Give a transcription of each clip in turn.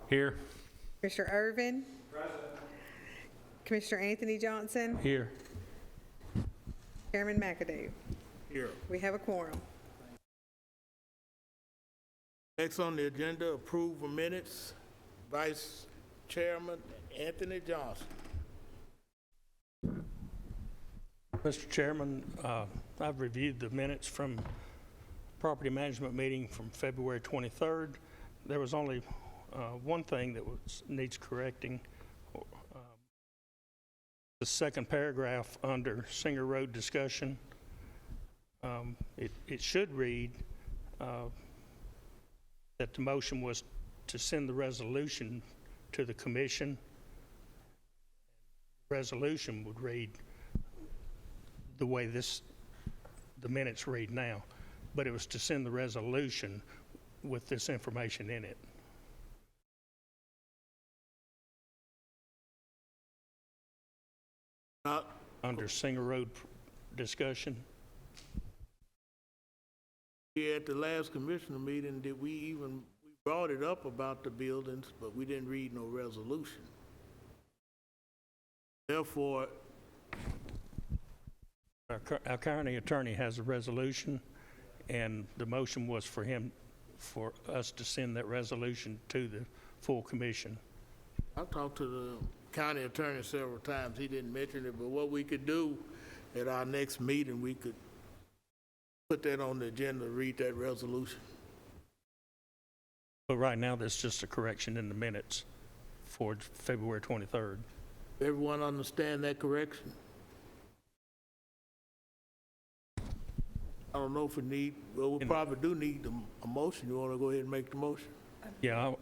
Here. Commissioner Irvin. Present. Commissioner Anthony Johnson. Here. Chairman McAdoo. Here. We have a quorum. Next on the agenda, approve of minutes. Vice Chairman Anthony Johnson. Mr. Chairman, I've reviewed the minutes from property management meeting from February 23rd. There was only one thing that needs correcting. The second paragraph under Singer Road discussion, it should read that the motion was to send the resolution to the commission. Resolution would read the way the minutes read now, but it was to send the resolution with this information in it. Under Singer Road discussion. Yeah, at the last commissioner meeting, we brought it up about the buildings, but we didn't read no resolution. Therefore, Our county attorney has a resolution, and the motion was for us to send that resolution to the full commission. I talked to the county attorney several times. He didn't mention it, but what we could do at our next meeting, we could put that on the agenda, read that resolution. But right now, that's just a correction in the minutes for February 23rd. Everyone understand that correction? I don't know if we probably do need a motion. You want to go ahead and make the motion? Yeah,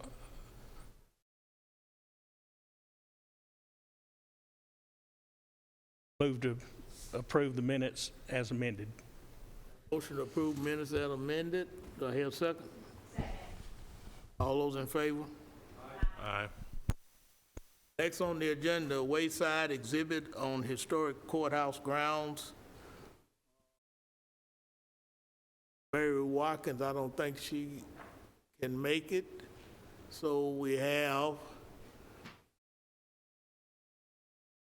move to approve the minutes as amended. Motion to approve minutes as amended. Do I hear a second? Second. All those in favor? Aye. Next on the agenda, Wayside exhibit on historic courthouse grounds. Mary Watkins, I don't think she can make it. So we have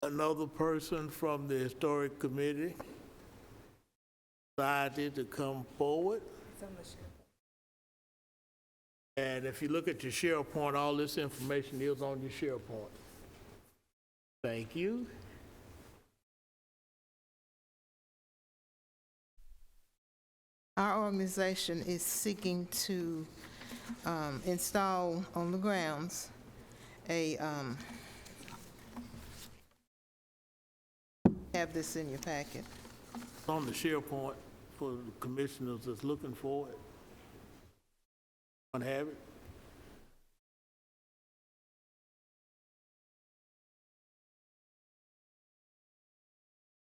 another person from the historic committee decided to come forward. It's on the SharePoint. And if you look at your SharePoint, all this information is on your SharePoint. Thank you. Our organization is seeking to install on the grounds have this in your packet. It's on the SharePoint for the commissioners that's looking for it. Want to have it?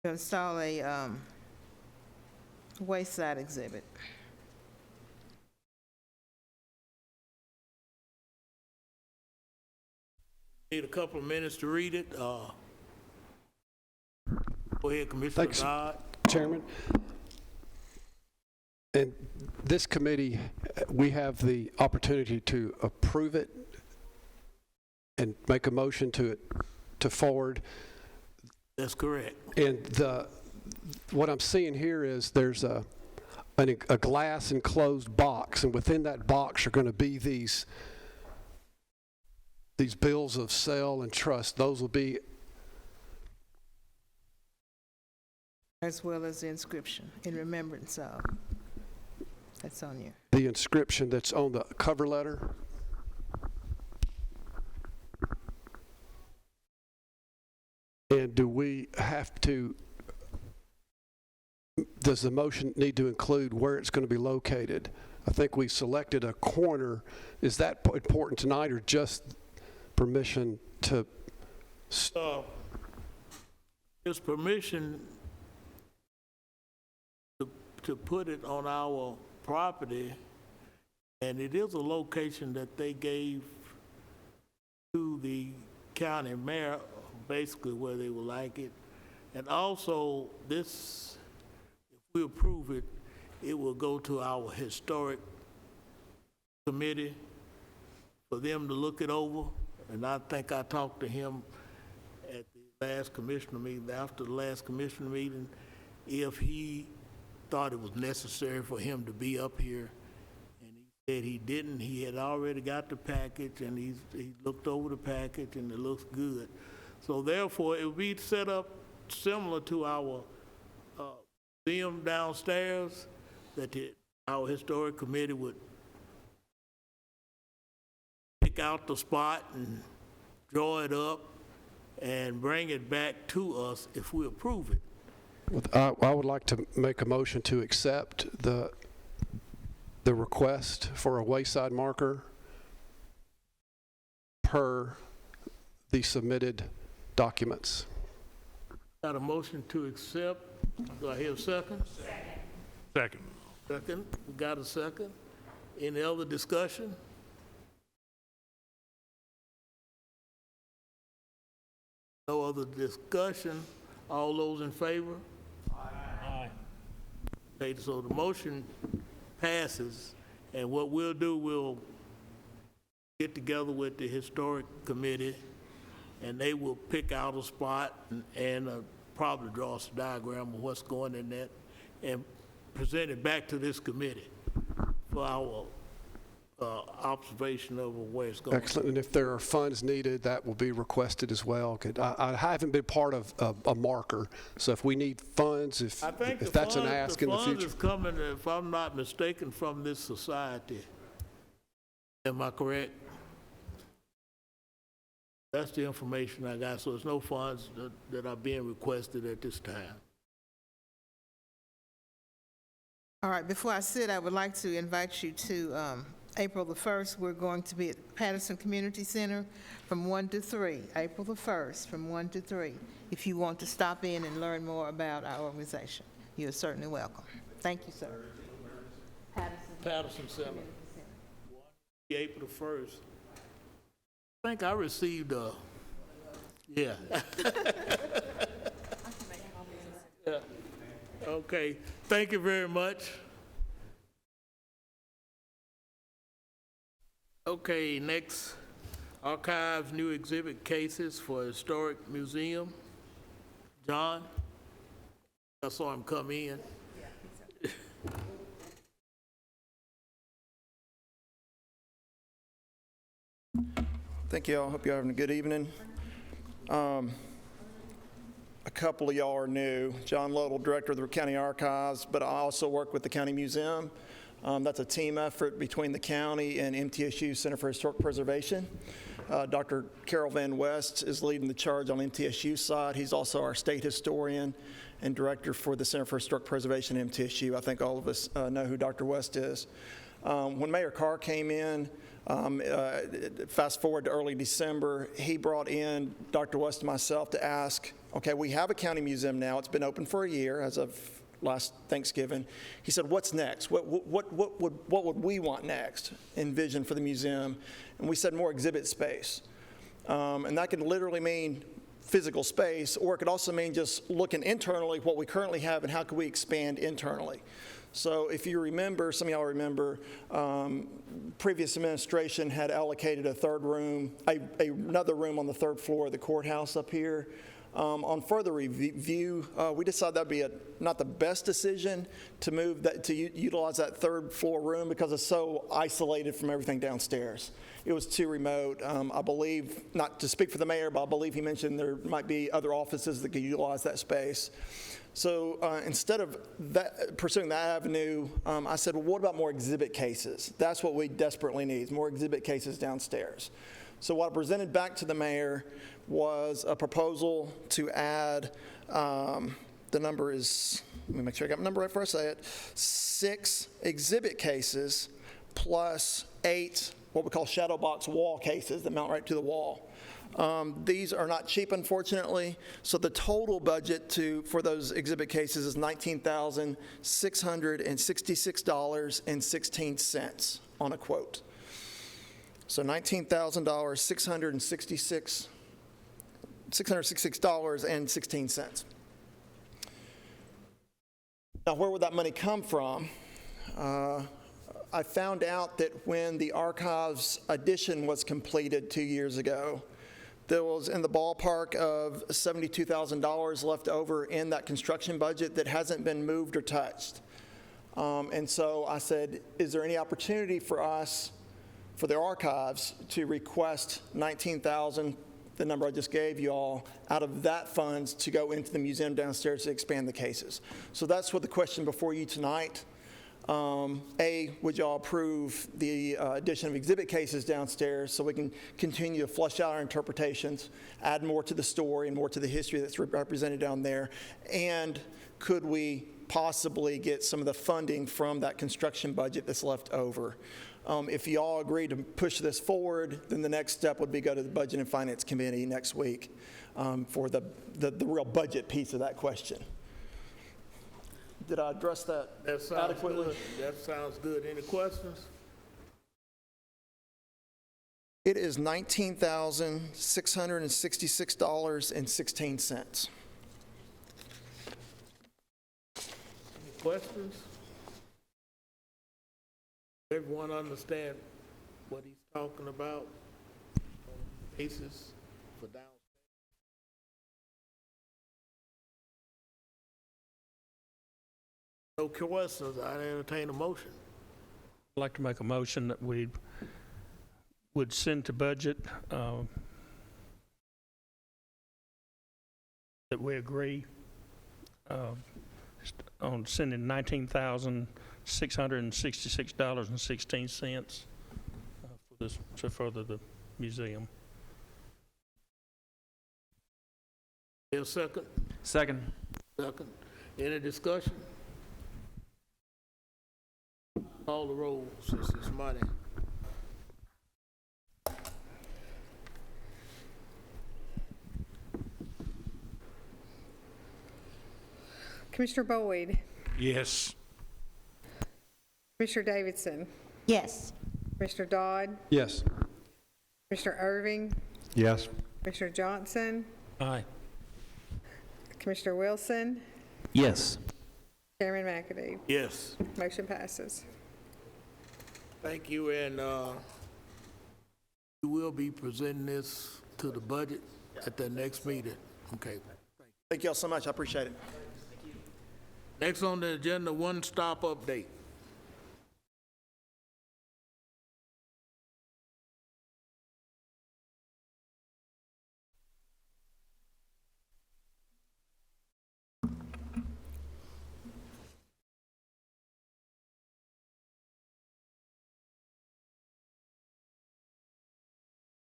To install a Wayside exhibit. Need a couple of minutes to read it. Go ahead, Commissioner Dodd. Chairman. And this committee, we have the opportunity to approve it and make a motion to forward. That's correct. And what I'm seeing here is there's a glass enclosed box, and within that box are going to be these bills of sale and trust. Those will be, As well as the inscription, in remembrance of. That's on you. the inscription that's on the cover letter. And do we have to, does the motion need to include where it's going to be located? I think we selected a corner. Is that important tonight, or just permission to? Just permission to put it on our property, and it is a location that they gave to the county mayor, basically where they would like it. And also, this, if we approve it, it will go to our historic committee for them to look it over, and I think I talked to him at the last commissioner meeting, after the last commissioner meeting, if he thought it was necessary for him to be up here, and he said he didn't. He had already got the package, and he looked over the package, and it looks good. So therefore, it would be set up similar to our museum downstairs, that our historic committee would pick out the spot and draw it up and bring it back to us if we approve it. I would like to make a motion to accept the request for a wayside marker per the submitted documents. Got a motion to accept. Do I hear a second? Second. Second. We got a second. Any other discussion? No other discussion. All those in favor? Aye. Okay, so the motion passes, and what we'll do, we'll get together with the historic committee, and they will pick out a spot and probably draw us a diagram of what's going in that, and present it back to this committee for our observation of where it's going. Excellent. And if there are funds needed, that will be requested as well. I haven't been part of a marker, so if we need funds, I think if that's an ask in the funds future. is coming, if I'm not mistaken, from this society. Am I correct? That's the information I got, so there's no funds that are being requested at this time. All right, before I sit, I would like to invite you to April the 1st. We're going to be at Patterson Community Center from 1 to 3, April the 1st, from 1 to 3. If you want to stop in and learn more about our organization, you're certainly welcome. Thank you, sir. Patterson Center. April the 1st. I think I received yeah. Yeah. Okay, thank you very much. Okay, next, archives new exhibit cases for Historic Museum. John? I saw him come in. Thank you all. Hope you're having a good evening. A couple of y'all are new. John Luttle, Director of the County Archives, but I also work with the County Museum. That's a team effort between the county and MTSU Center for Historic Preservation. Dr. Carol Van West is leading the charge on MTSU side. He's also our state historian and director for the Center for Historic Preservation at MTSU. I think all of us know who Dr. West is. When Mayor Carr came in, fast forward to early December, he brought in Dr. West and myself to ask, okay, we have a county museum now. It's been open for a year as of last Thanksgiving. He said, what's next? What would we want next, envision for the museum? And we said more exhibit space. And that could literally mean physical space, or it could also mean just looking internally what we currently have and how could we expand internally. So if you remember, some of y'all remember, previous administration had allocated a third room, another room on the third floor of the courthouse up here. On further review, we decided that'd be not the best decision to move that, to utilize that third floor room because it's so isolated from everything downstairs. It was too remote. I believe, not to speak for the mayor, but I believe he mentioned there might be other offices that could utilize that space. So instead of pursuing that avenue, I said, well, what about more exhibit cases? That's what we desperately need, more exhibit cases downstairs. So what I presented back to the mayor was a proposal to add, the number is, let me make sure I got my number right before I say it, 6 exhibit cases plus 8 what we call shadow box wall cases that mount right to the wall. These are not cheap, unfortunately, so the total budget for those exhibit cases is $19,666.16 on a quote. So $666.16. Now, where would that money come from? I found out that when the archives addition was completed 2 years ago, there was in the ballpark of $72,000 left over in that construction budget that hasn't been moved or touched. And so I said, is there any opportunity for us, for the archives, to request $19,000, the number I just gave you all, out of that funds to go into the museum downstairs to expand the cases? So that's what the question before you tonight. A, would y'all approve the addition of exhibit cases downstairs so we can continue to flush out our interpretations, add more to the story and more to the history that's represented down there? And could we possibly get some of the funding from that construction budget that's left over? If you all agree to push this forward, then the next step would be go to the Budget and Finance Committee next week for the real budget piece of that question. Did I address that adequately? Good. That sounds good. Any questions? It is $19,666.16. Any questions? Everyone understand what he's talking about? Cases for down. No questions, I entertain a motion. I'd like to make a motion that we would send to budget, that we agree on sending $19,666.16 for this, to further the museum. Is there a second? Second. Second. Any discussion? Call the roll since it's money. Commissioner Boyd, Yes. Commissioner Davidson, Yes. Commissioner Dodd, Yes. Commissioner Irving, Yes. Commissioner Johnson, Aye. Commissioner Wilson, Yes. Chairman McAdoo. Yes. Motion passes. Thank you, and you will be presenting this to the budget at the next meeting. Okay. Thank you all so much. I appreciate it. Next on the agenda, one-stop update.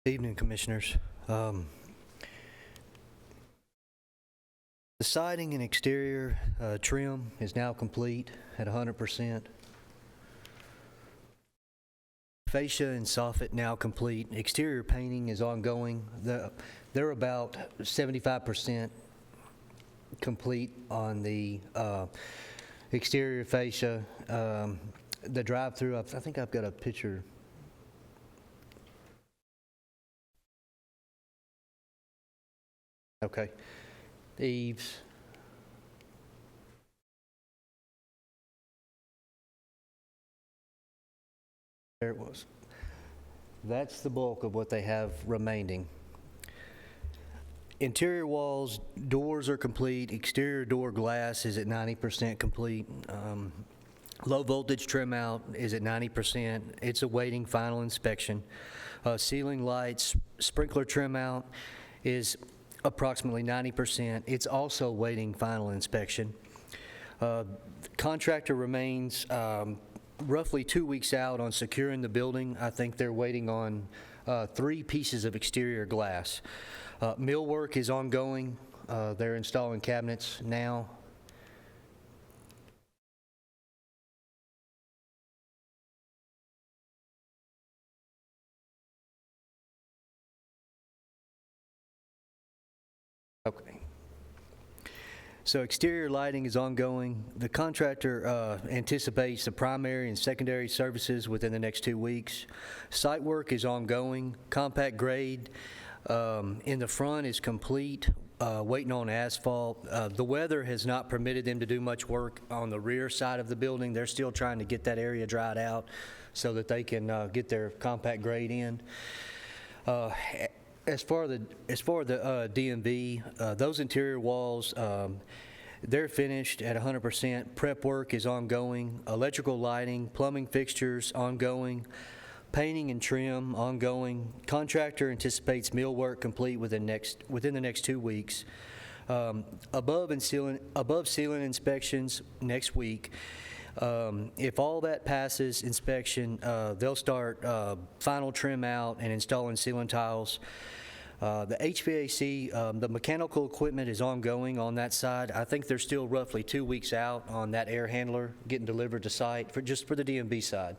Evening, Commissioners. The siding and exterior trim is now complete at 100%. Fascia and soffit now complete. Exterior painting is ongoing. They're about 75% complete on the exterior fascia. The drive-through, I think I've got a picture. Okay. The eaves. There it was. That's the bulk of what they have remaining. Interior walls, doors are complete. Exterior door glass is at 90% complete. Low voltage trim out is at 90%. It's awaiting final inspection. Ceiling lights, sprinkler trim out is approximately 90%. It's also waiting final inspection. Contractor remains roughly 2 weeks out on securing the building. I think they're waiting on 3 pieces of exterior glass. Millwork is ongoing. They're installing cabinets now. Okay. So exterior lighting is ongoing. The contractor anticipates the primary and secondary services within the next 2 weeks. Site work is ongoing. Compact grade in the front is complete. waiting on asphalt. The weather has not permitted them to do much work on the rear side of the building. They're still trying to get that area dried out so that they can get their compact grade in. As far as the DMV, those interior walls, they're finished at 100%. Prep work is ongoing. Electrical lighting, plumbing fixtures ongoing. Painting and trim ongoing. Contractor anticipates millwork complete within the next 2 weeks. Above ceiling inspections next week. If all that passes inspection, they'll start final trim out and installing ceiling tiles. The HVAC, the mechanical equipment is ongoing on that side. I think they're still roughly 2 weeks out on that air handler getting delivered to site just for the DMV side.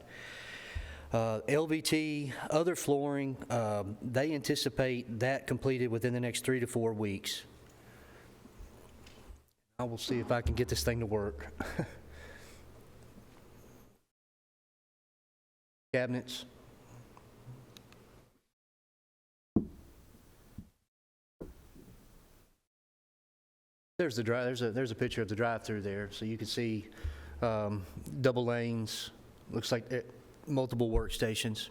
LVT, other flooring, they anticipate that completed within the next 3 to 4 weeks. I will see if I can get this thing to work. Cabinets. There's a picture of the drive-through there, so you can see double lanes. Looks like multiple workstations.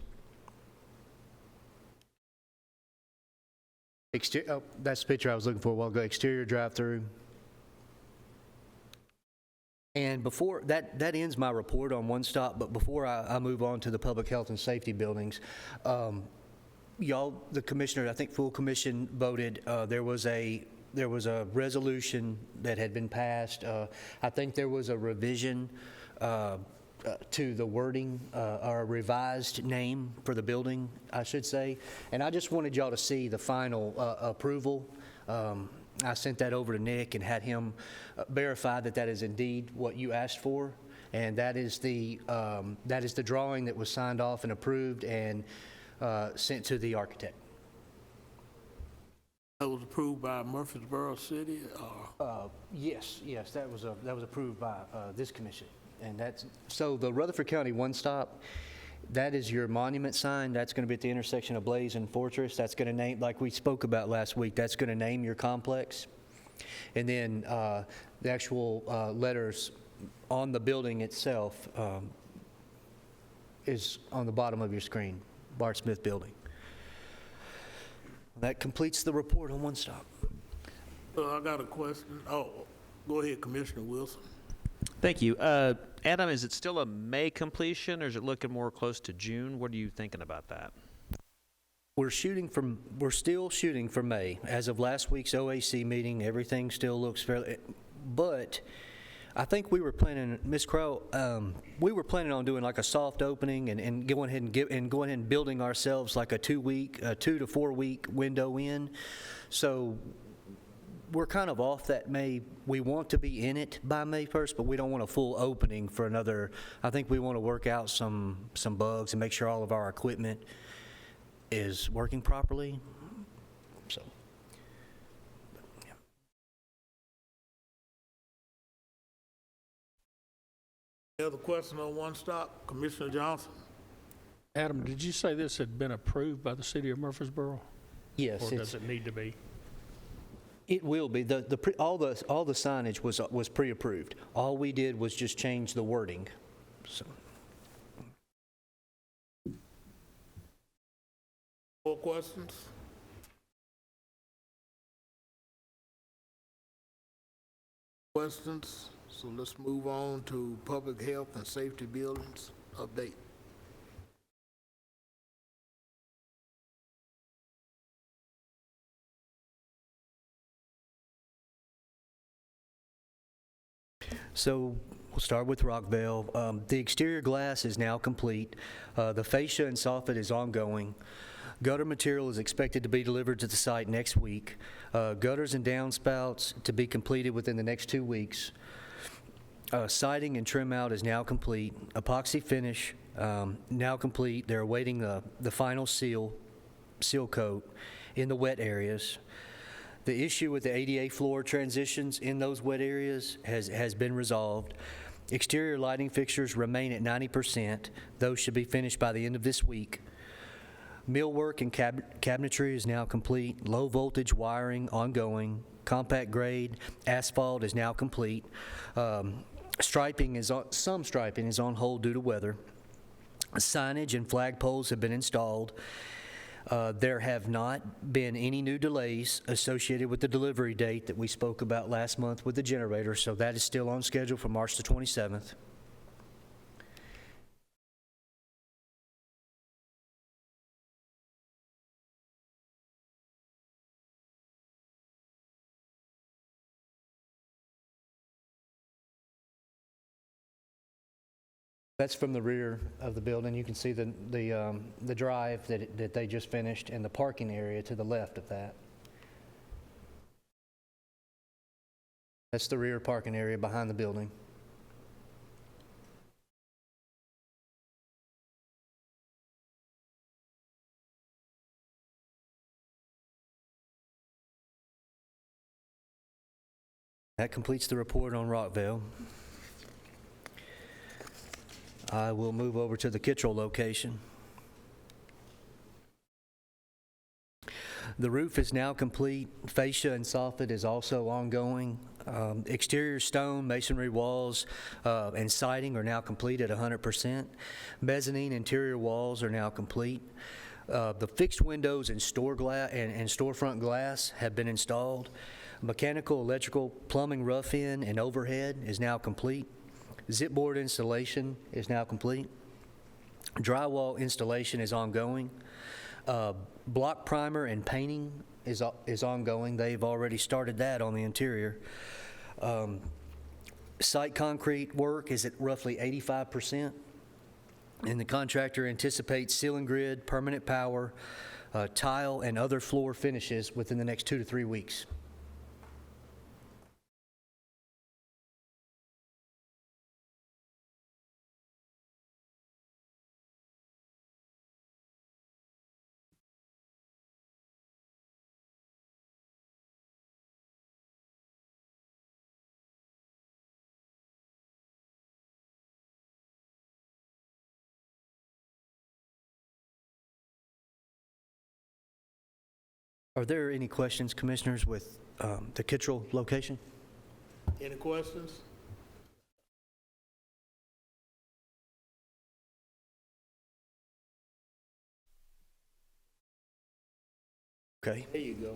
That's the picture I was looking for a while ago. Exterior drive-through. And before that ends my report on One Stop. But before I move on to the public health and safety buildings, y'all, the commissioner, I think full commission voted. There was a resolution that had been passed. I think there was a revision to the wording, or a revised name for the building, I should say. And I just wanted y'all to see the final approval. I sent that over to Nick and had him verify that is indeed what you asked for, and that is the drawing that was signed off and approved and sent to the architect. That was approved by Murfreesboro City, or? Yes, that was approved by this commission, and so the Rutherford County One Stop. That is your monument sign. That's going to be at the intersection of Blaze and Fortress. That's going to name, like we spoke about last week, that's going to name your complex. And then the actual letters on the building itself is on the bottom of your screen, Bart Smith Building. That completes the report on One Stop. I got a question. Oh, go ahead, Commissioner Wilson. Thank you. Adam, is it still a May completion, or is it looking more close to June? What are you thinking about that? We're still shooting for May. As of last week's OAC meeting, everything still looks fairly, but I think we were planning, Ms. Crow, we were planning on doing like a soft opening and going ahead and building ourselves like a 2 to 4 week window in. So we're kind of off that May. We want to be in it by May 1st, but we don't want a full opening for another. I think we want to work out some bugs and make sure all of our equipment is working properly. So, yeah. Any other question on One Stop? Commissioner Johnson? Adam, did you say this had been approved by the city of Murfreesboro? Yes, Or does it need to be? it will be. All the signage was pre-approved. All we did was just change the wording. So. More questions? Questions? So let's move on to public health and safety buildings update. So we'll start with Rockville. The exterior glass is now complete. The fascia and soffit is ongoing. Gutter material is expected to be delivered to the site next week. Gutters and downspouts to be completed within the next 2 weeks. Siding and trim out is now complete. Epoxy finish now complete. They're awaiting the final seal coat in the wet areas. The issue with the ADA floor transitions in those wet areas has been resolved. Exterior lighting fixtures remain at 90%. Those should be finished by the end of this week. Millwork and cabinetry is now complete. Low voltage wiring ongoing. Compact grade asphalt is now complete. Striping is some striping is on hold due to weather. Signage and flagpoles have been installed. There have not been any new delays associated with the delivery date that we spoke about last month with the generator, so that is still on schedule for March the 27th. That's from the rear of the building. You can see the drive that they just finished and the parking area to the left of that. That's the rear parking area behind the building. That completes the report on Rockville. I will move over to the Kittrell location. The roof is now complete. Fascia and soffit is also ongoing. Exterior stone, masonry walls, and siding are now complete at 100%. Mezzanine interior walls are now complete. The fixed windows and storefront glass have been installed. Mechanical, electrical, plumbing rough-in and overhead is now complete. Zipboard installation is now complete. Drywall installation is ongoing. Block primer and painting is ongoing. They've already started that on the interior. Site concrete work is at roughly 85%. And the contractor anticipates ceiling grid, permanent power, tile, and other floor finishes within the next 2 to 3 weeks. Are there any questions, Commissioners, with the Kittrell location? Any questions? Okay. There you go.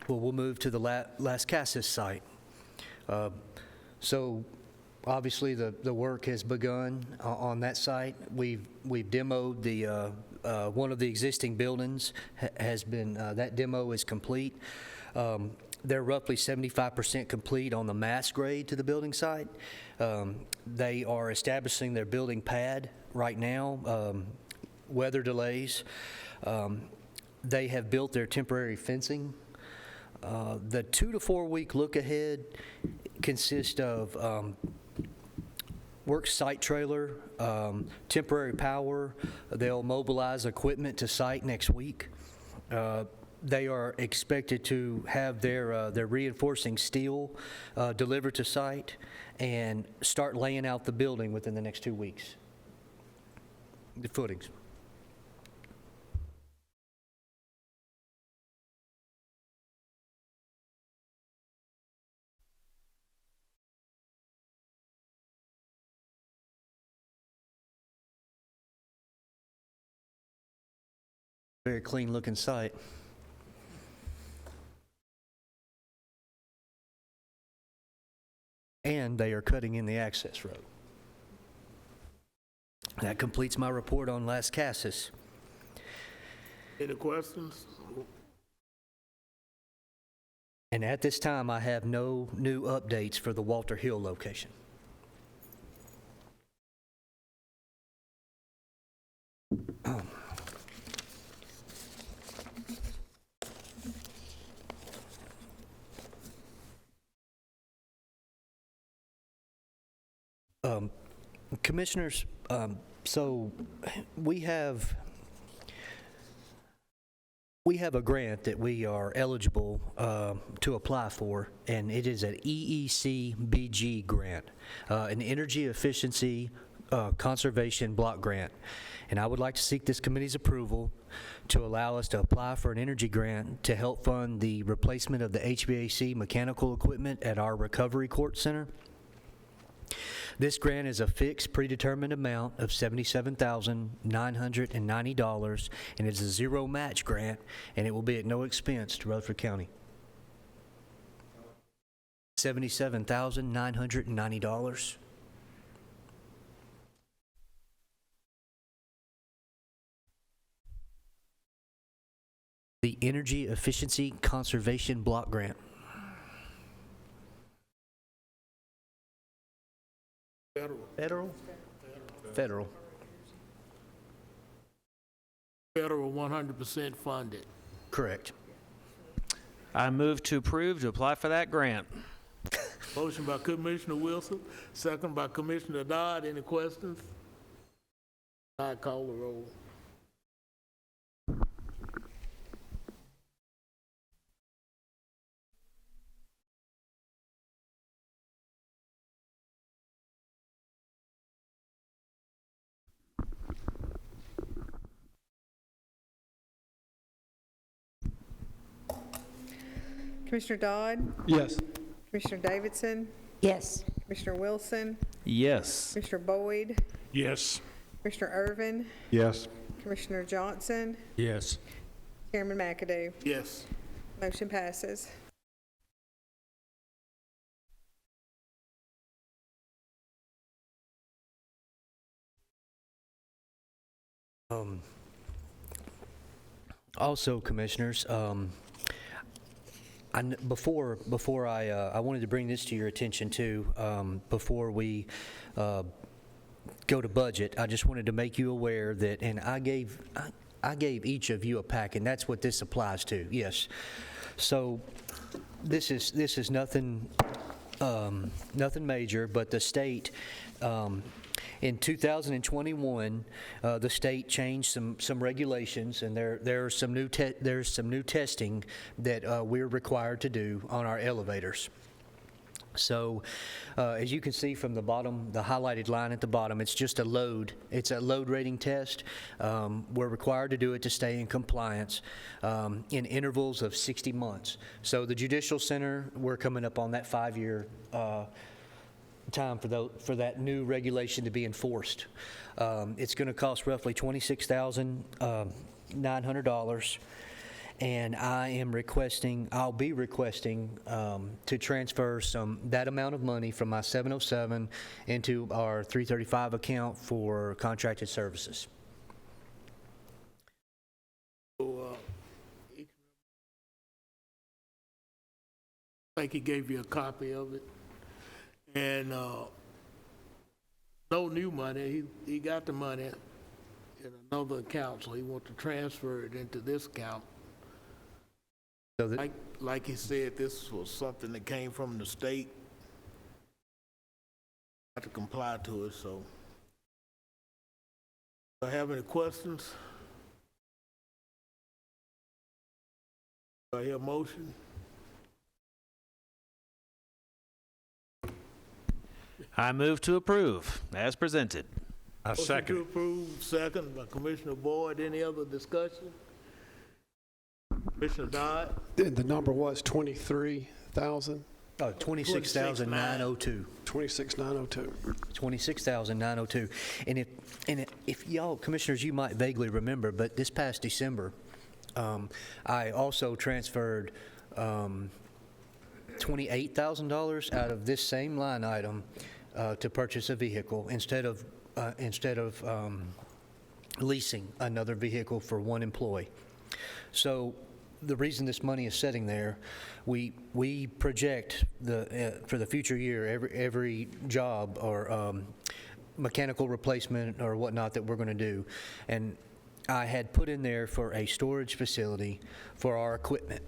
Well, we'll move to the Las Casas site. So obviously the work has begun on that site. We've demoed the one of the existing buildings has been that demo is complete. They're roughly 75% complete on the mass grade to the building site. They are establishing their building pad right now. Weather delays. They have built their temporary fencing. The 2 to 4 week look ahead consists of work site trailer, temporary power. They'll mobilize equipment to site next week. They are expected to have their reinforcing steel delivered to site and start laying out the building within the next 2 weeks. The footings. Very clean looking site. And they are cutting in the access road. That completes my report on Las Casas. Any questions? And at this time, I have no new updates for the Walter Hill location. Commissioners, so we have a grant that we are eligible to apply for, and it is an EECBG grant, an Energy Efficiency Conservation Block Grant. And I would like to seek this committee's approval to allow us to apply for an energy grant to help fund the replacement of the HVAC mechanical equipment at our recovery court center. This grant is a fixed, predetermined amount of $77,990, and it's a zero match grant, and it will be at no expense to Rutherford County. $77,990. The Energy Efficiency Conservation Block Grant. Federal? Federal. Federal 100% funded. Correct. I move to approve to apply for that grant. Motion by Commissioner Wilson, second by Commissioner Dodd. Any questions? I call the roll. Commissioner Dodd, Yes. Commissioner Davidson, Yes. Commissioner Wilson, Yes. Commissioner Boyd, Yes. Commissioner Irvin, Yes. Commissioner Johnson, Yes. Chairman McAdoo. Yes. Motion passes. Also, Commissioners, before I wanted to bring this to your attention too, before we go to budget, I just wanted to make you aware that, and I gave each of you a pack, and that's what this applies to, yes. So this is nothing major, but the state, in 2021, the state changed some regulations, and there's some new testing that we're required to do on our elevators. So, as you can see from the bottom, the highlighted line at the bottom, it's just a load. It's a load rating test. We're required to do it to stay in compliance in intervals of 60 months. So the Judicial Center, we're coming up on that 5-year time for that new regulation to be enforced. It's going to cost roughly $26,900. And I'll be requesting to transfer that amount of money from my 707 into our 335 account for contracted services. So, I think he gave you a copy of it. And no new money. He got the money in another account, so he wants to transfer it into this account. So that, Like he said, this was something that came from the state. Have to comply to it, so. Do I have any questions? Do I hear a motion? I move to approve as presented. Motion to approve, second by Commissioner Boyd. Any other discussion? Commissioner Dodd? And the number was 23,000? 26,902. 26,902. 26,902. And if y'all, Commissioners, you might vaguely remember, but this past December, I also transferred $28,000 out of this same line item to purchase a vehicle instead of leasing another vehicle for one employee. So the reason this money is sitting there, we project for the future year every job or mechanical replacement or whatnot that we're going to do, and I had put in there for a storage facility for our equipment.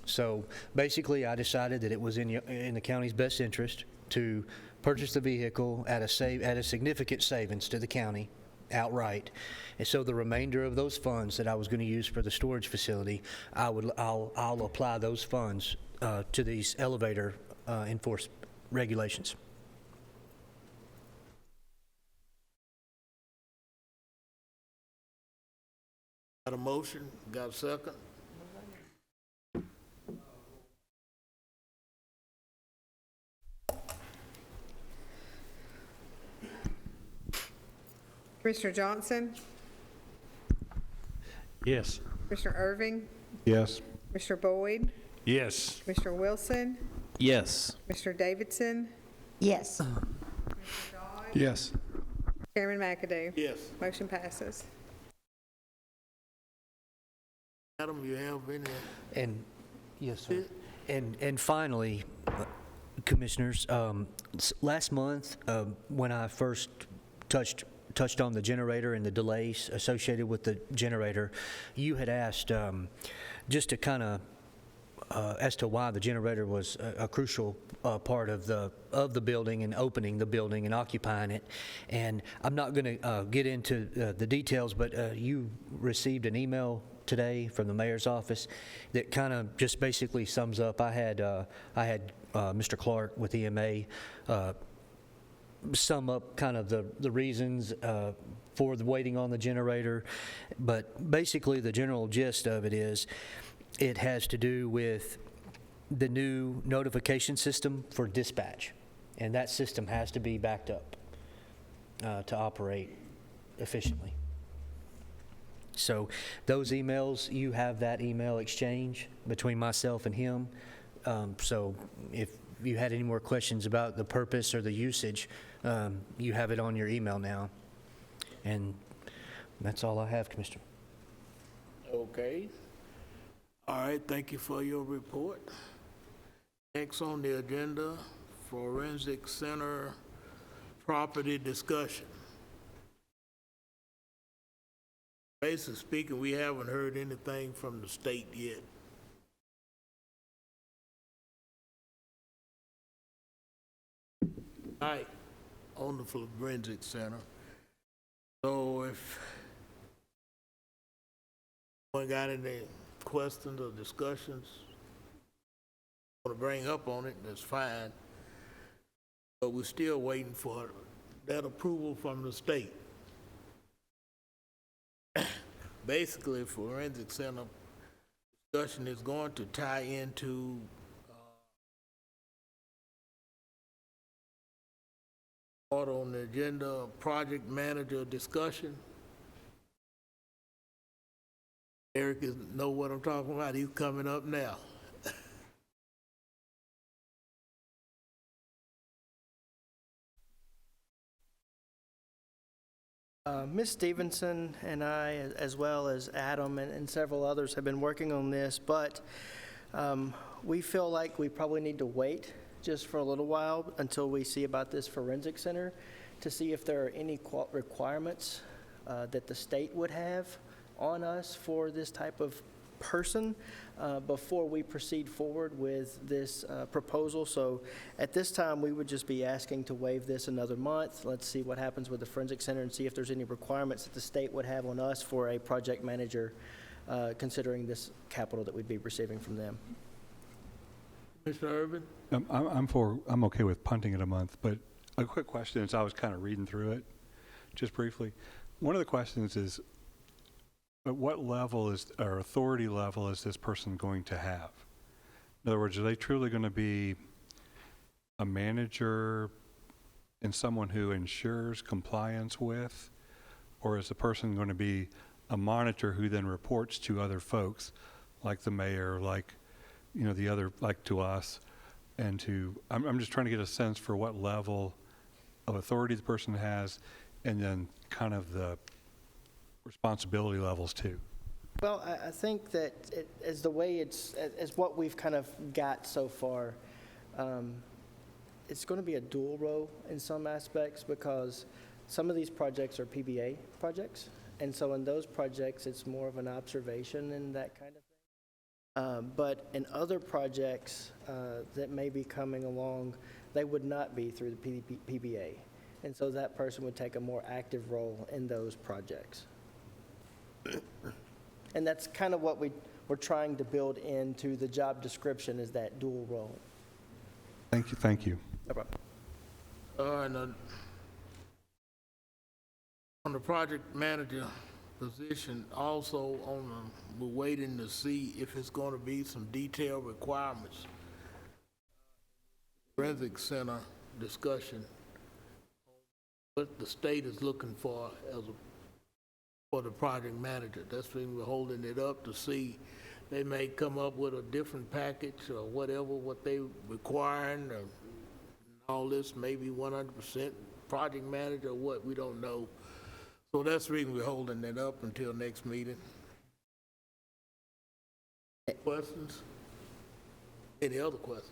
So basically, I decided that it was in the county's best interest to purchase the vehicle at a significant savings to the county outright. And so the remainder of those funds that I was going to use for the storage facility, I'll apply those funds to these elevator enforced regulations. Got a motion? Got a second? Commissioner Johnson, Yes. Commissioner Irving, Yes. Commissioner Boyd, Yes. Commissioner Wilson, Yes. Commissioner Davidson, Yes. Yes. Chairman McAdoo. Yes. Motion passes. Adam, you have any? And, yes, sir. And finally, Commissioners, last month, when I first touched on the generator and the delays associated with the generator, you had asked just to kind of as to why the generator was a crucial part of the building and opening the building and occupying it. And I'm not going to get into the details, but you received an email today from the mayor's office that kind of just basically sums up. I had Mr. Clark with EMA sum up kind of the reasons for the waiting on the generator. But basically the general gist of it is it has to do with the new notification system for dispatch. And that system has to be backed up to operate efficiently. So those emails, you have that email exchange between myself and him. So if you had any more questions about the purpose or the usage, you have it on your email now. And that's all I have, Commissioner. Okay. All right, thank you for your report. Next on the agenda, Forensic Center property discussion. Basically speaking, we haven't heard anything from the state yet. All right, on the Forensic Center. So if anyone got any questions or discussions want to bring up on it, that's fine. But we're still waiting for that approval from the state. Basically, Forensic Center discussion is going to tie into order on the agenda, project manager discussion. Eric know what I'm talking about. He's coming up now. Ms. Stevenson and I, as well as Adam and several others, have been working on this, but we feel like we probably need to wait just for a little while until we see about this forensic center to see if there are any requirements that the state would have on us for this type of person before we proceed forward with this proposal. So at this time, we would just be asking to waive this another month. Let's see what happens with the Forensic Center and see if there's any requirements that the state would have on us for a project manager, considering this capital that we'd be receiving from them. Mr. Irvin? I'm okay with punting it a month, but a quick question as I was kind of reading through it, just briefly. One of the questions is, at what level is, or authority level is this person going to have? In other words, are they truly going to be a manager and someone who ensures compliance with, or is the person going to be a monitor who then reports to other folks, like the mayor, like, you know, the other, like to us, and to, I'm just trying to get a sense for what level of authority the person has, and then kind of the responsibility levels too. Well, I think that as the way as what we've kind of got so far, it's going to be a dual role in some aspects, because some of these projects are PBA projects, and so in those projects it's more of an observation and that kind of thing. But in other projects that may be coming along, they would not be through the PBA, and so that person would take a more active role in those projects. And that's kind of what we're trying to build into the job description, is that dual role. Thank you, thank you. No problem. And on the project manager position also on, we're waiting to see if it's gonna be some detailed requirements. Forensic Center discussion, what the state is looking for for the project manager. That's when we're holding it up to see. They may come up with a different package or whatever, what they requiring, or all this, maybe 100% project manager or what, we don't know. So that's the reason we're holding it up until next meeting. Questions? Any other questions?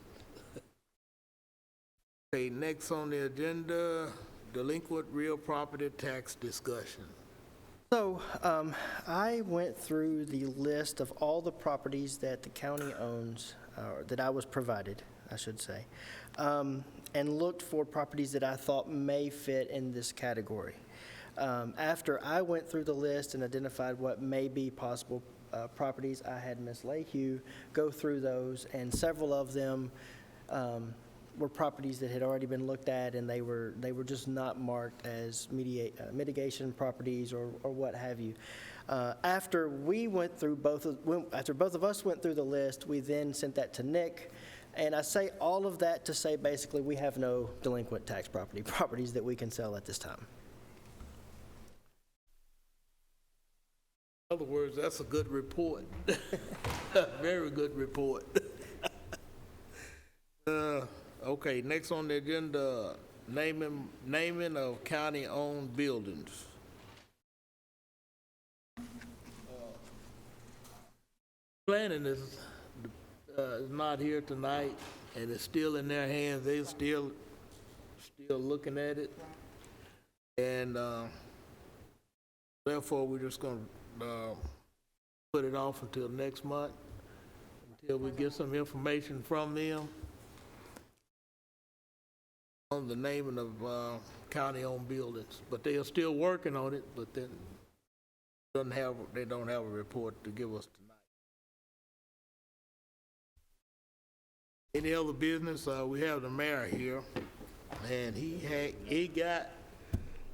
Okay, next on the agenda, delinquent real property tax discussion. So, I went through the list of all the properties that the county owns, or that I was provided, I should say, and looked for properties that I thought may fit in this category. After I went through the list and identified what may be possible properties, I had Ms. Lehue go through those, and several of them were properties that had already been looked at, and they were just not marked as mitigation properties or what have you. After we went through after both of us went through the list, we then sent that to Nick, and I say all of that to say basically we have no delinquent tax properties that we can sell at this time. In other words, that's a good report. Very good report. Okay, next on the agenda, naming of county-owned buildings. Planning is not here tonight, and it's still in their hands. They're still looking at it, and therefore we're just going to put it off until next month, until we get some information from them on the naming of county-owned buildings. But they are still working on it, but then they don't have a report to give us tonight. Any other business? We have the mayor here, and he got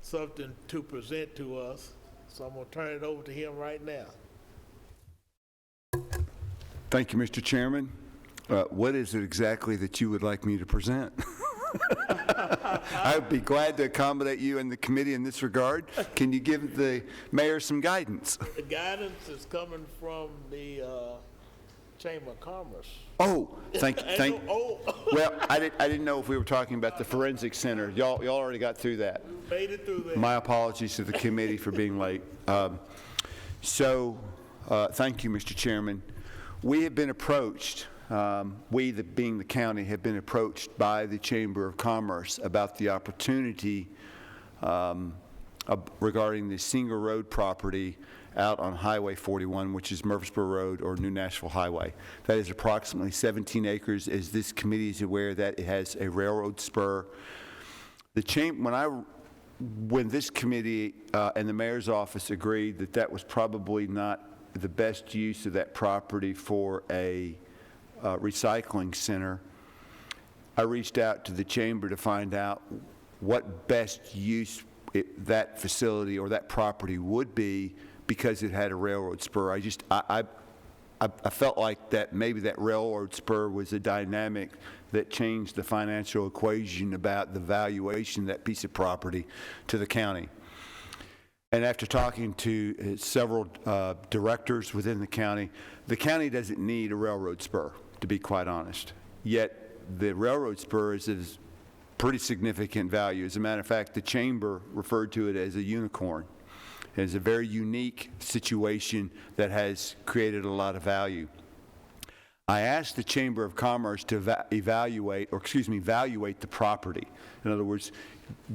something to present to us, so I'm gonna turn it over to him right now. Thank you, Mr. Chairman. What is it exactly that you would like me to present? I'd be glad to accommodate you and the committee in this regard. Can you give the mayor some guidance? The guidance is coming from the Chamber of Commerce. Oh, well, I didn't know if we were talking about the Forensic Center. Y'all already got through that. Made it through there. My apologies to the committee for being late. Thank you, Mr. Chairman. We have been approached, being the county, have been approached by the Chamber of Commerce about the opportunity regarding the single road property out on Highway 41, which is Murfreesboro Road or New Nashville Highway. That is approximately 17 acres. As this committee is aware, that it has a railroad spur. When this committee and the mayor's office agreed that that was probably not the best use of that property for a recycling center, I reached out to the chamber to find out what best use that facility or that property would be, because it had a railroad spur. I felt like that maybe that railroad spur was a dynamic that changed the financial equation about the valuation of that piece of property to the county. And after talking to several directors within the county doesn't need a railroad spur, to be quite honest. Yet the railroad spur is a pretty significant value. As a matter of fact, the chamber referred to it as a unicorn. It's a very unique situation that has created a lot of value. I asked the Chamber of Commerce to evaluate the property. In other words,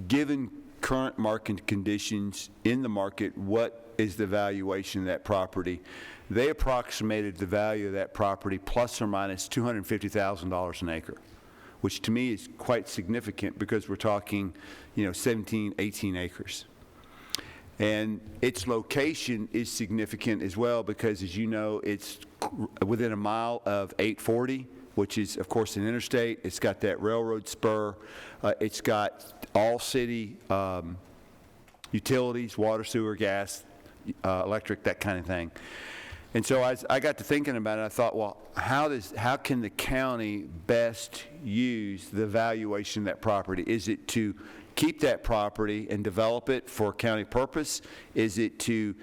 given current market conditions in the market, what is the valuation of that property? They approximated the value of that property plus or minus $250,000 an acre, which to me is quite significant because we're talking, 17, 18 acres. And its location is significant as well because, as you know, it's within a mile of 840, which is, of course, an interstate. It's got that railroad spur. It's got all city utilities, water, sewer, gas, electric, that kind of thing. And so I got to thinking about it. I thought, well, how can the county best use the valuation of that property? Is it to keep that property and develop it for county purpose? Is it to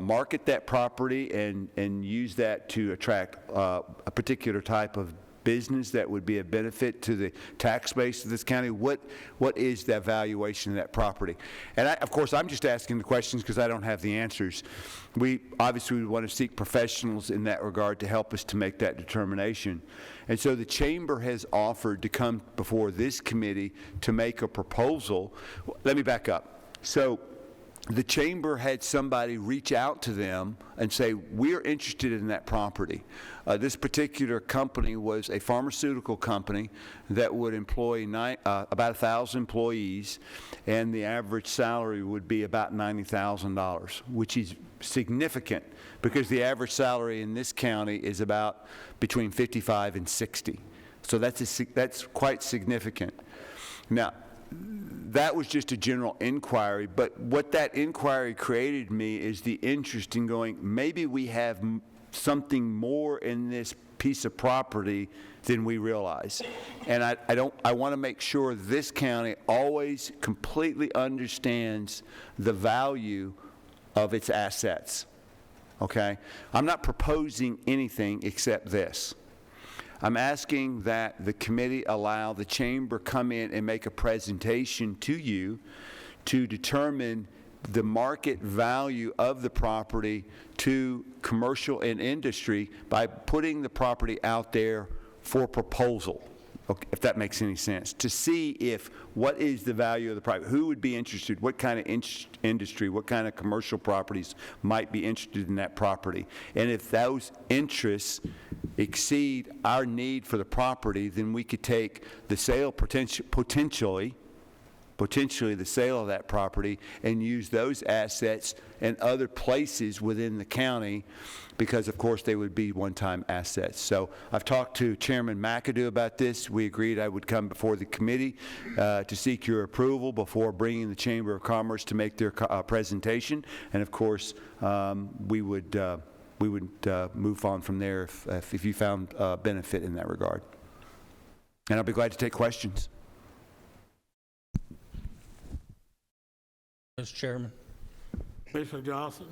market that property and use that to attract a particular type of business that would be a benefit to the tax base of this county? What is the valuation of that property? And of course, I'm just asking the questions because I don't have the answers. We obviously would want to seek professionals in that regard to help us to make that determination. And so the chamber has offered to come before this committee to make a proposal. Let me back up. So the chamber had somebody reach out to them and say, we're interested in that property. This particular company was a pharmaceutical company that would employ about 1,000 employees, and the average salary would be about $90,000, which is significant because the average salary in this county is about between 55 and 60. So that's quite significant. Now, that was just a general inquiry, but what that inquiry created me is the interest in going, maybe we have something more in this piece of property than we realize. And I want to make sure this county always completely understands the value of its assets, okay? I'm not proposing anything except this. I'm asking that the committee allow the chamber come in and make a presentation to you to determine the market value of the property to commercial and industry by putting the property out there for proposal, okay, if that makes any sense, to see what is the value of the property, who would be interested, what kind of industry, what kind of commercial properties might be interested in that property. And if those interests exceed our need for the property, then we could take the sale potentially the sale of that property and use those assets in other places within the county because, of course, they would be one-time assets. So I've talked to Chairman McAdoo about this. We agreed I would come before the committee to seek your approval before bringing the Chamber of Commerce to make their presentation. And, of course, we would move on from there if you found benefit in that regard. And I'll be glad to take questions. Mr. Chairman. Commissioner Johnson?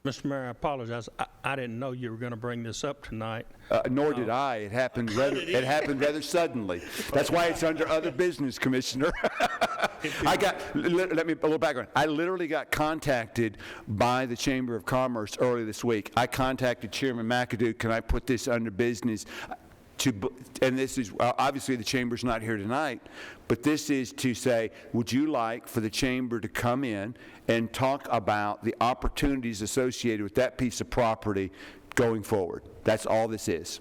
Mr. Mayor, I apologize. I didn't know you were going to bring this up tonight. Nor did I. It happened rather suddenly. That's why it's under other business, Commissioner. Let me a little background. I literally got contacted by the Chamber of Commerce early this week. I contacted Chairman McAdoo. Can I put this under business? And this is, obviously the Chamber's not here tonight, but this is to say, would you like for the Chamber to come in and talk about the opportunities associated with that piece of property going forward? That's all this is.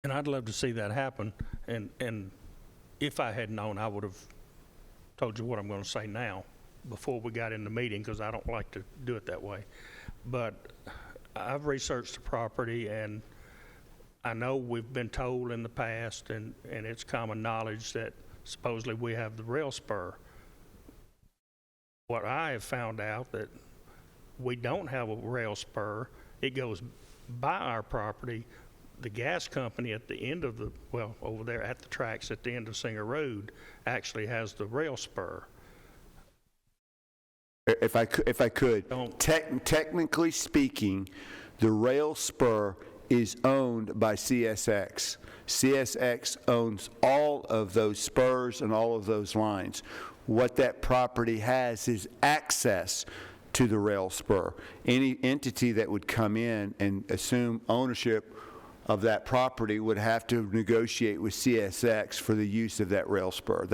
And I'd love to see that happen. And if I had known, I would have told you what I'm going to say now before we got in the meeting, because I don't like to do it that way. But I've researched the property, and I know we've been told in the past, and it's common knowledge that supposedly we have the rail spur. What I have found out that we don't have a rail spur. It goes by our property. The gas company at the end of over there at the tracks at the end of Singer Road actually has the rail spur. If I could, technically speaking, the rail spur is owned by CSX. CSX owns all of those spurs and all of those lines. What that property has is access to the rail spur. Any entity that would come in and assume ownership of that property would have to negotiate with CSX for the use of that rail spur.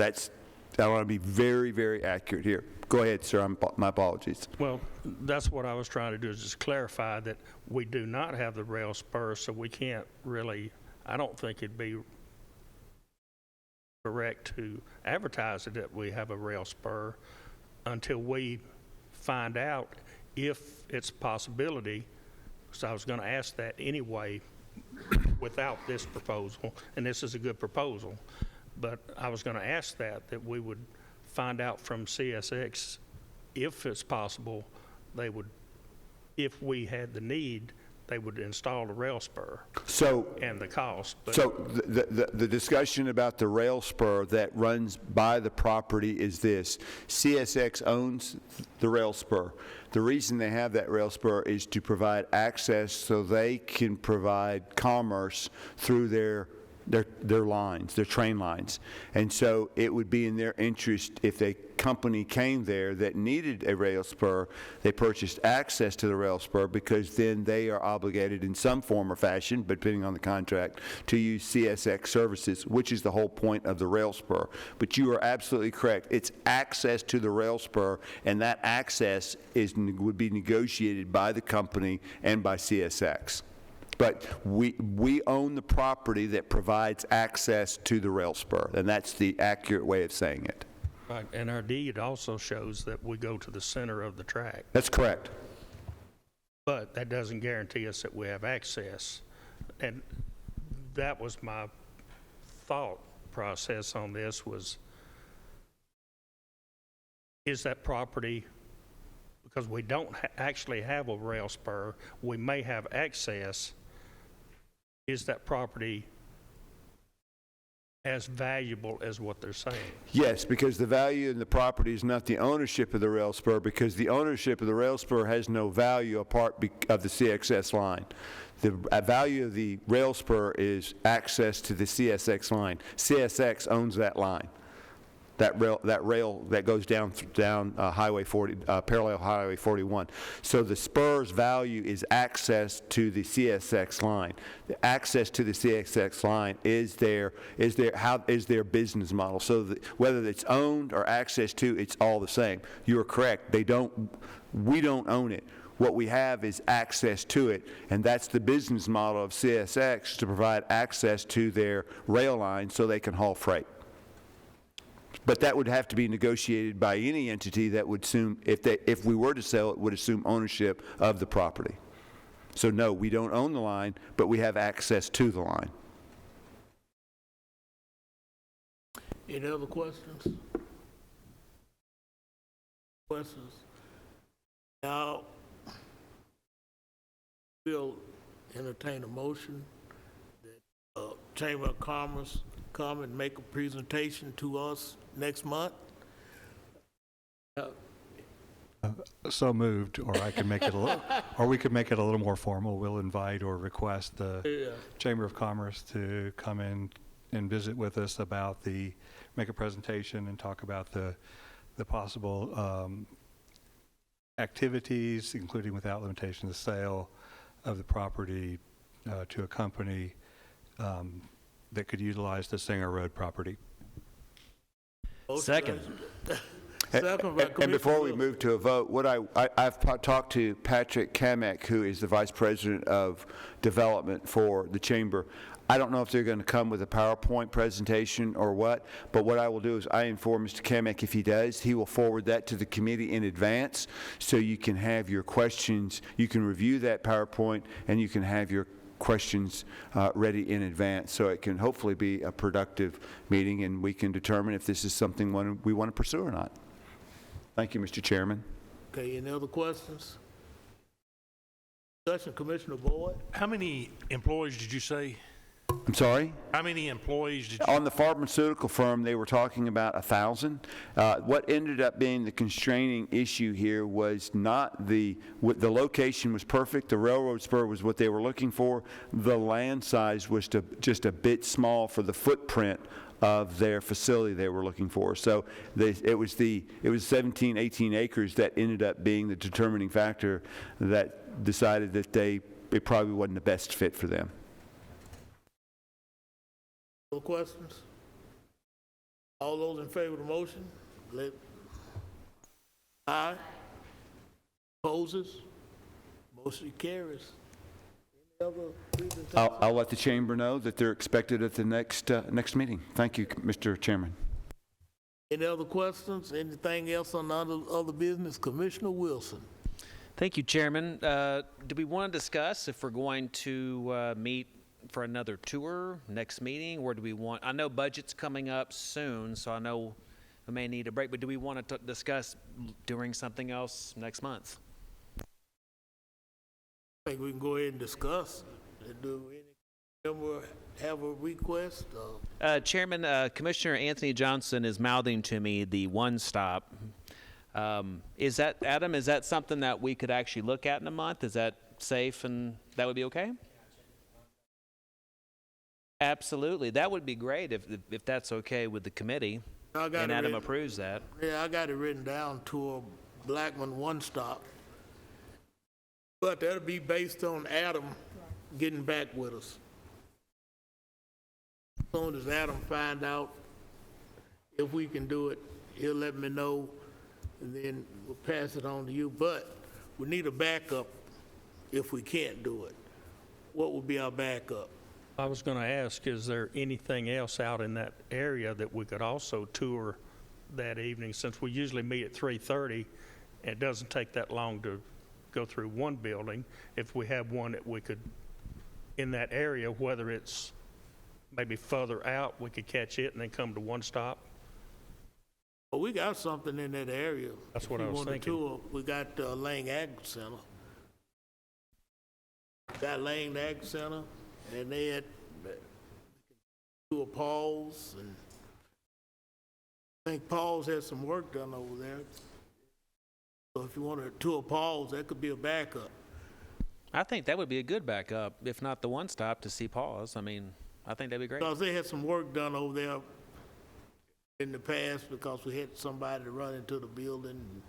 I want to be very, very accurate here. Go ahead, sir. My apologies. Well, that's what I was trying to do, is just clarify that we do not have the rail spur, so we can't really, I don't think it'd be correct to advertise it that we have a rail spur until we find out if it's a possibility. So I was going to ask that anyway without this proposal, and this is a good proposal, but I was going to ask that we would find out from CSX if it's possible they would, if we had the need, they would install the rail spur So, and the cost. But so the discussion about the rail spur that runs by the property is this. CSX owns the rail spur. The reason they have that rail spur is to provide access so they can provide commerce through their lines, their train lines. And so it would be in their interest if a company came there that needed a rail spur, they purchased access to the rail spur, because then they are obligated in some form or fashion, depending on the contract, to use CSX services, which is the whole point of the rail spur. But you are absolutely correct. It's access to the rail spur, and that access would be negotiated by the company and by CSX. But we own the property that provides access to the rail spur, and that's the accurate way of saying it. right, and our deed also shows that we go to the center of the track. That's correct. But that doesn't guarantee us that we have access. And that was my thought process on this was, is that property, because we don't actually have a rail spur, we may have access, is that property as valuable as what they're saying? Yes, because the value in the property is not the ownership of the rail spur, because the ownership of the rail spur has no value apart of the CXS line. The value of the rail spur is access to the CSX line. CSX owns that line. That rail that goes down Highway 40, parallel Highway 41. So the spur's value is access to the CSX line. The access to the CSX line is their business model. So whether it's owned or access to, it's all the same. You are correct. We don't own it. What we have is access to it, and that's the business model of CSX, to provide access to their rail line so they can haul freight. But that would have to be negotiated by any entity that would assume, if we were to sell it, would assume ownership of the property. So no, we don't own the line, but we have access to the line. Any other questions? Questions? Now, we'll entertain a motion that Chamber of Commerce come and make a presentation to us next month. So moved, or I can make it a little, or we could make it a little more formal. We'll invite or request the Chamber of Commerce to come in and visit with us make a presentation and talk about the possible activities, including without limitation the sale of the property to a company that could utilize the Singer Road property. Second. Second by And before we Commissioner move to a vote, I've talked to Patrick Kamek, who is the Vice President of Development for the Chamber. I don't know if they're going to come with a PowerPoint presentation or what, but what I will do is I inform Mr. Kamek if he does. He will forward that to the committee in advance, so you can have your questions. You can review that PowerPoint, and you can have your questions ready in advance, so it can hopefully be a productive meeting, and we can determine if this is something we want to pursue or not. Thank you, Mr. Chairman. Okay, any other questions? Discussion, Commissioner Boyd? How many employees did you say? I'm sorry? How many employees did you? On the pharmaceutical firm, they were talking about 1,000. What ended up being the constraining issue here was not the location was perfect. The railroad spur was what they were looking for. The land size was just a bit small for the footprint of their facility they were looking for. So it was 17, 18 acres that ended up being the determining factor that decided that it probably wasn't the best fit for them. No questions? All those in favor of the motion? Aye. Opposes? Motion carries. Any other presentation? I'll let the chamber know that they're expected at the next meeting. Thank you, Mr. Chairman. Any other questions? Anything else on other business? Commissioner Wilson. Thank you, Chairman. Do we want to discuss if we're going to meet for another tour next meeting, or do we want, I know budget's coming up soon, so I know we may need a break, but do we want to discuss doing something else next month? I think we can go ahead and discuss. Do any member have a request? Chairman, Commissioner Anthony Johnson is mouthing to me the one-stop. Is that, Adam, is that something that we could actually look at in a month? Is that safe and that would be okay? Absolutely. That would be great if that's okay with the committee I got and it Adam written- approves that. Yeah, I got it written down to a Blackman one-stop. But that'll be based on Adam getting back with us. As soon as Adam find out if we can do it, he'll let me know, and then we'll pass it on to you. But we need a backup if we can't do it. What would be our backup? I was going to ask, is there anything else out in that area that we could also tour that evening? Since we usually meet at 3:30, and it doesn't take that long to go through one building. If we have one that we could, in that area, whether it's maybe further out, we could catch it and then come to one stop. Well, we got something in that area. That's what If I you was want to thinking. tour, we got Lang Ag Center. Got Lang Ag Center, and they had tour Paul's, and I think Paul's had some work done over there. So if you want to tour Paul's, that could be a backup. I think that would be a good backup, if not the one-stop to see Paws. I mean, I think that'd be great. Because they had some work done over there in the past because we had somebody to run into the building.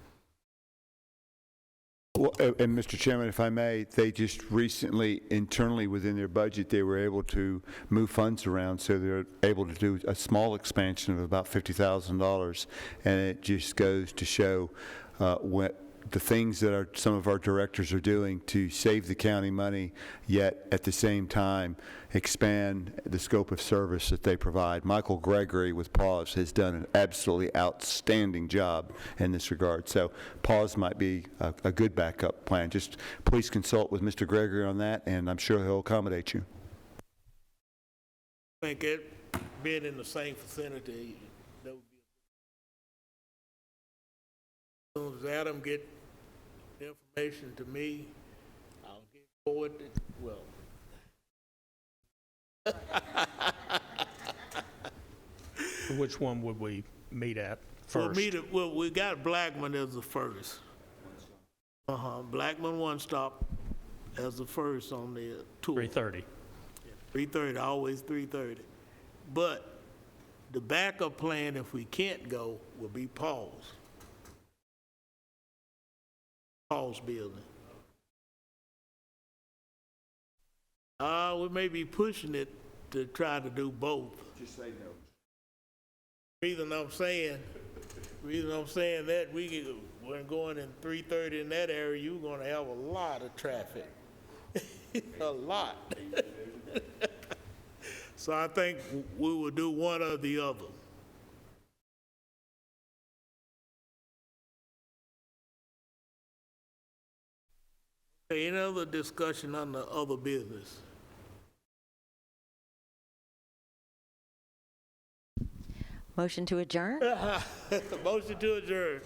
Well, and Mr. Chairman, if I may, they just recently, internally within their budget, they were able to move funds around, so they're able to do a small expansion of about $50,000. And it just goes to show what the things that some of our directors are doing to save the county money, yet at the same time expand the scope of service that they provide. Michael Gregory with PAWS has done an absolutely outstanding job in this regard. So PAWS might be a good backup plan. Just please consult with Mr. Gregory on that, and I'm sure he'll accommodate you. I think it being in the same vicinity, that would be. As soon as Adam get the information to me, I'll get forward, well. Which one would we meet at We'll first? meet it, well, we got Blackman as the first. Blackman one stop as the first on the tour. 3:30. 3:30, always 3:30. But the backup plan, if we can't go, will be Paul's building. We may be pushing it to try to do both. Just say no. Reason I'm saying that we're going in 3:30 in that area, you're gonna have a lot of traffic. A lot. So I think we will do one or the other. Okay, any other discussion on the other business? Motion to adjourn? Motion to adjourn.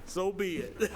So be it.